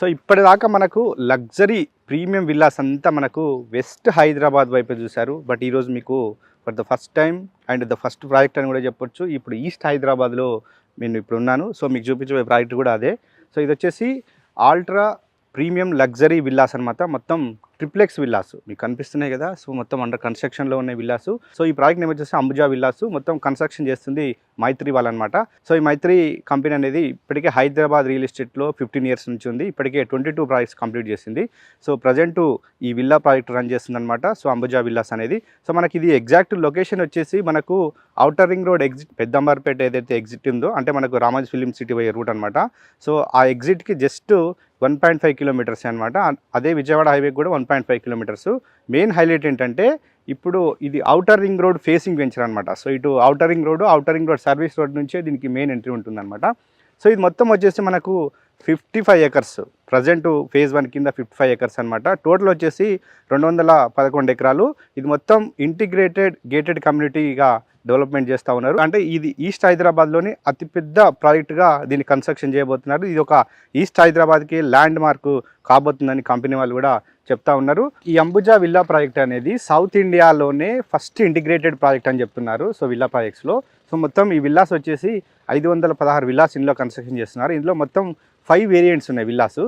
So ఇప్పటిదాకా మనకు luxury premium villas అంతా మనకు వెస్ట్ హైదరాబాద్ వైపు చూశారు. బట్ ఈరోజు మీకు for the first time and the first project అని కూడా చెప్పొచ్చు, ఇప్పుడు ఈస్ట్ హైదరాబాద్లో నేను ఇప్పుడు ఉన్నాను. సో మీకు చూపించే ప్రాజెక్ట్ కూడా అదే. సో ఇది వచ్చేసి ఆల్ట్రా ప్రీమియం లగ్జరీ విల్లాస్ అనమాట. మొత్తం ట్రిప్లెక్స్ విల్లాస్ మీకు కనిపిస్తున్నాయి కదా. సో మొత్తం అండర్ కన్స్ట్రక్షన్లో ఉన్న విల్లాస్. సో ఈ ప్రాజెక్ట్ నేమ్ వచ్చేసి అంబుజా విల్లాస్. మొత్తం కన్స్ట్రక్షన్ చేస్తుంది మైత్రి వాళ్ళనమాట. సో ఈ మైత్రి కంపెనీ అనేది ఇప్పటికే హైదరాబాద్ రియల్ ఎస్టేట్లో 15 years నుంచి ఉంది. ఇప్పటికే 22 ప్రాజెక్ట్స్ కంప్లీట్ చేసింది. సో ప్రజెంట్ ఈ విల్లా ప్రాజెక్ట్ రన్ చేస్తుంది అనమాట. సో అంబుజా విల్లాస్ అనేది. సో మనకి ఇది ఎగ్జాక్ట్ లొకేషన్ వచ్చేసి మనకు outer ring road exit Peddamberpet ఏదైతే ఎగ్జిట్ ఉందో, అంటే మనకు రామోజీ ఫిలిం సిటీ పోయే రూట్ అనమాట. సో ఆ ఎగ్జిట్కి జస్ట్ 1.5 kilometers అనమాట. అదే విజయవాడ హైవే కూడా 1.5 kilometers. మెయిన్ హైలైట్ ఏంటంటే ఇప్పుడు ఇది outer ring road facing venture అనమాట. సో ఇటు outer ring road service road నుంచే దీనికి మెయిన్ ఎంట్రీ ఉంటుందన్నమాట. సో ఇది మొత్తం వచ్చేసి మనకు 55 acres. ప్రజెంట్ phase 1 కింద 55 acres అనమాట. టోటల్ వచ్చేసి 211 ఎకరాలు. ఇది మొత్తం ఇంటిగ్రేటెడ్ గేటెడ్ కమ్యూనిటీగా డెవలప్మెంట్ చేస్తూ ఉన్నారు. అంటే ఇది ఈస్ట్ హైదరాబాద్లోని అతిపెద్ద ప్రాజెక్టుగా దీన్ని కన్స్ట్రక్షన్ చేయబోతున్నారు. ఇది ఒక ఈస్ట్ హైదరాబాద్కి ల్యాండ్ మార్క్ కాబోతుందని కంపెనీ వాళ్ళు కూడా చెప్తా ఉన్నారు. ఈ అంబుజా విల్లా ప్రాజెక్ట్ అనేది సౌత్ ఇండియాలోనే ఫస్ట్ ఇంటిగ్రేటెడ్ ప్రాజెక్ట్ అని చెప్తున్నారు. సో విల్లా ప్రాజెక్ట్స్లో సో మొత్తం ఈ విల్లాస్ వచ్చేసి 516 విల్లాస్ ఇందులో కన్స్ట్రక్షన్ చేస్తున్నారు. ఇందులో మొత్తం 5 వేరియంట్స్ ఉన్నాయి విల్లాస్.